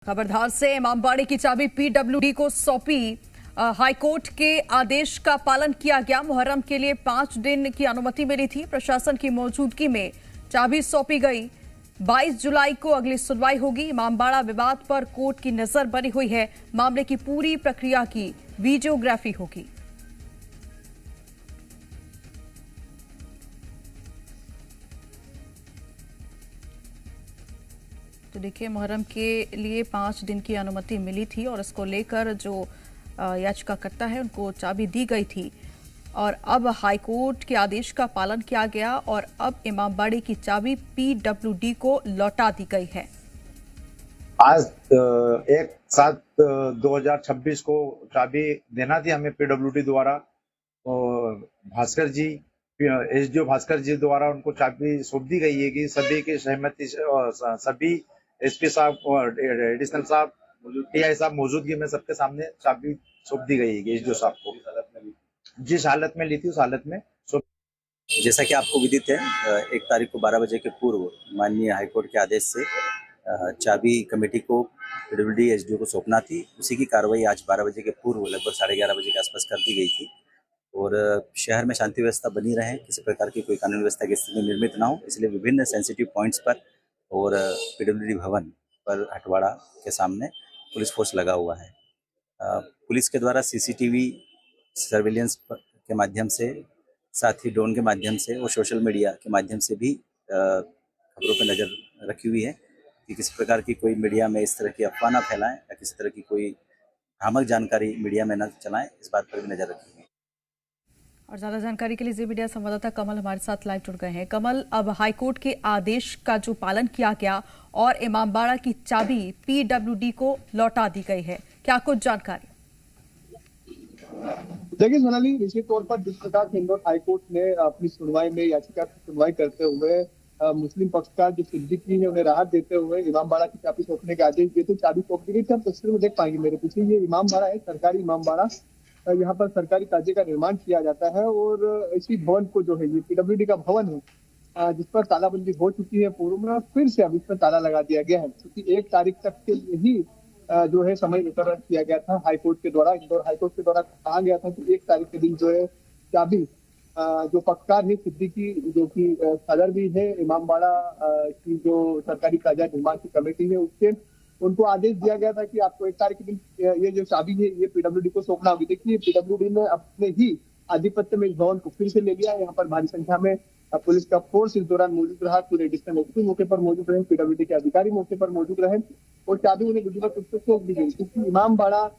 खबरदार से इमामबाड़ी की चाबी पीडब्ल्यूडी को सौंपी। हाईकोर्ट के आदेश का पालन किया गया। मुहर्रम के लिए 5 दिन की अनुमति मिली थी। प्रशासन की मौजूदगी में चाबी सौंपी गई। 22 जुलाई को अगली सुनवाई होगी। इमामबाड़ा विवाद पर कोर्ट की नजर बनी हुई है। मामले की पूरी प्रक्रिया की वीडियोग्राफी होगी। तो देखिए, मुहर्रम के लिए 5 दिन की अनुमति मिली थी और इसको लेकर जो याचिकाकर्ता है उनको चाबी दी गई थी और अब हाईकोर्ट के आदेश का पालन किया गया और अब इमामबाड़ी की चाबी पीडब्ल्यूडी को लौटा दी गई है। आज 1/7/2026 को चाबी देना थी हमें पीडब्ल्यूडी द्वारा। भास्कर जी, एसडीओ भास्कर जी द्वारा उनको चाबी सौंप दी गई है कि सभी की सहमति से सभी एसपी साहब और एडिशनल साहब, टीआई साहब मौजूदगी में सबके सामने चाबी सौंप दी गई है एसडीओ साहब को। जिस हालत में ली थी उस हालत में जैसा कि आपको विदित है, 1 तारीख को 12 बजे के पूर्व माननीय हाईकोर्ट के आदेश से चाबी कमेटी को पीडब्ल्यूडी एसडीओ को सौंपना थी। उसी की कार्रवाई आज 12 बजे के पूर्व लगभग 11:30 बजे के आसपास कर दी गई थी और शहर में शांति व्यवस्था बनी रहे, किसी प्रकार की कोई कानून व्यवस्था की स्थिति निर्मित ना हो, इसलिए विभिन्न सेंसिटिव पॉइंट्स पर और पीडब्ल्यूडी भवन पर हटवाड़ा के सामने पुलिस फोर्स लगा हुआ है। पुलिस के द्वारा सीसीटीवी सर्विलेंस के माध्यम से, साथ ही ड्रोन के माध्यम से और सोशल मीडिया के माध्यम से भी खबरों पर नज़र रखी हुई है कि किसी प्रकार की कोई मीडिया में इस तरह की अफवाह ना फैलाएं या किसी तरह की कोई भ्रामक जानकारी मीडिया में न चलाएं, इस बात पर भी नज़र रखी है। और ज्यादा जानकारी के लिए जी मीडिया संवाददाता कमल हमारे साथ लाइव जुड़ गए हैं। कमल, अब हाईकोर्ट के आदेश का जो पालन किया गया और इमामबाड़ा की चाबी पीडब्ल्यूडी को लौटा दी गई है, क्या कुछ जानकारी? देखिए सोनाली, निश्चित तौर पर जिस प्रकार से इंदौर हाईकोर्ट ने अपनी सुनवाई में याचिका की सुनवाई करते हुए मुस्लिम पक्षकार जो सिद्दीकी है उन्हें राहत देते हुए इमामबाड़ा की चाबी सौंपने के आदेश दिए थे, चाबी सौंप दी गई थी। आप तस्वीर में देख पाएंगे मेरे पीछे, ये इमामबाड़ा है, सरकारी इमामबाड़ा। यहाँ पर सरकारी कार्य का निर्माण किया जाता है और इसी भवन को जो है, ये पीडब्ल्यूडी का भवन है जिस पर तालाबंदी हो चुकी है पूर्व में, फिर से अब इस पर ताला लगा दिया गया है क्योंकि 1 तारीख तक के लिए ही जो है समय मुकर्रर किया गया था हाईकोर्ट के द्वारा। इंदौर हाईकोर्ट के द्वारा कहा गया था कि 1 तारीख के दिन जो है चाबी जो पक्षकार है सिद्दीकी, जो कि सदर भी है इमामबाड़ा की जो सरकारी कार्य निर्माण की कमेटी है, उसके उनको आदेश दिया गया था कि आपको 1 तारीख के दिन ये जो चाबी है ये पीडब्ल्यूडी को सौंपना होगी। देखिए, पीडब्ल्यूडी ने अपने ही आधिपत्य में इस भवन को फिर से ले लिया। यहाँ पर भारी संख्या में पुलिस का फोर्स इस दौरान मौजूद रहा, पूरे एडिशनल एसपी मौके पर मौजूद रहे, पीडब्ल्यूडी के अधिकारी मौके पर मौजूद रहे और चाबी उन्हें विधिवत रूप से सौंप दी गई क्योंकि इमामबाड़ा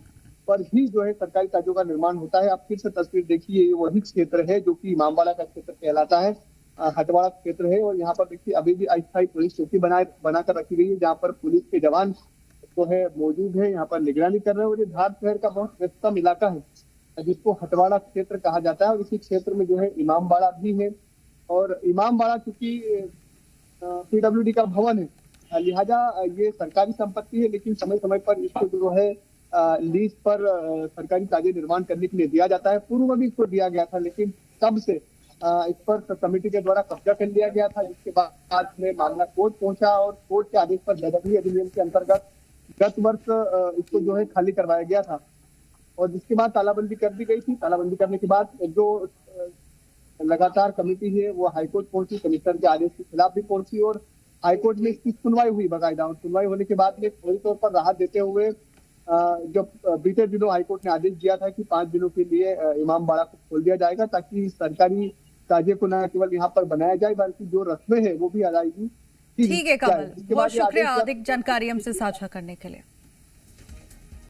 पर ही जो है सरकारी कार्यों का निर्माण होता है। आप फिर से तस्वीर देखिए, ये वही क्षेत्र है जो कि इमामबाड़ा का क्षेत्र कहलाता है, हटवाड़ा क्षेत्र है। और यहाँ पर देखिए अभी भी अस्थायी पुलिस चौकी बनाकर रखी गई है जहाँ पर पुलिस के जवान जो है मौजूद है, यहाँ पर निगरानी कर रहे हैं। और ये धार शहर का बहुत व्यस्तम इलाका है जिसको हटवाड़ा क्षेत्र कहा जाता है और इसी क्षेत्र में जो है इमामबाड़ा भी है। और इमामबाड़ा चूंकि पीडब्ल्यूडी का भवन है, लिहाजा ये सरकारी संपत्ति है, लेकिन समय समय पर इसको जो है लीज पर सरकारी कार्य निर्माण करने के लिए दिया जाता है। पूर्व में भी इसको दिया गया था, लेकिन तब से इस पर कमेटी के द्वारा कब्जा कर लिया गया था, जिसके बाद में मामला कोर्ट पहुंचा और कोर्ट के आदेश पर बेदखली अधिनियम के अंतर्गत गत वर्ष इसको जो है खाली करवाया गया था और जिसके बाद तालाबंदी कर दी गई थी। तालाबंदी करने के बाद जो लगातार कमेटी है वो हाईकोर्ट पहुंची, कमिश्नर के आदेश के खिलाफ भी पहुंची और हाईकोर्ट में इसकी सुनवाई हुई बाकायदा। और सुनवाई होने के बाद में फौरी तौर पर राहत देते हुए जब बीते दिनों हाईकोर्ट ने आदेश दिया था कि 5 दिनों के लिए इमामबाड़ा को खोल दिया जाएगा ताकि सरकारी कार्य को न केवल यहाँ पर बनाया जाए बल्कि जो रस्में हैं वो भी अदायगी। ठीक है कमल, बहुत शुक्रिया अधिक जानकारी हमसे साझा करने के लिए।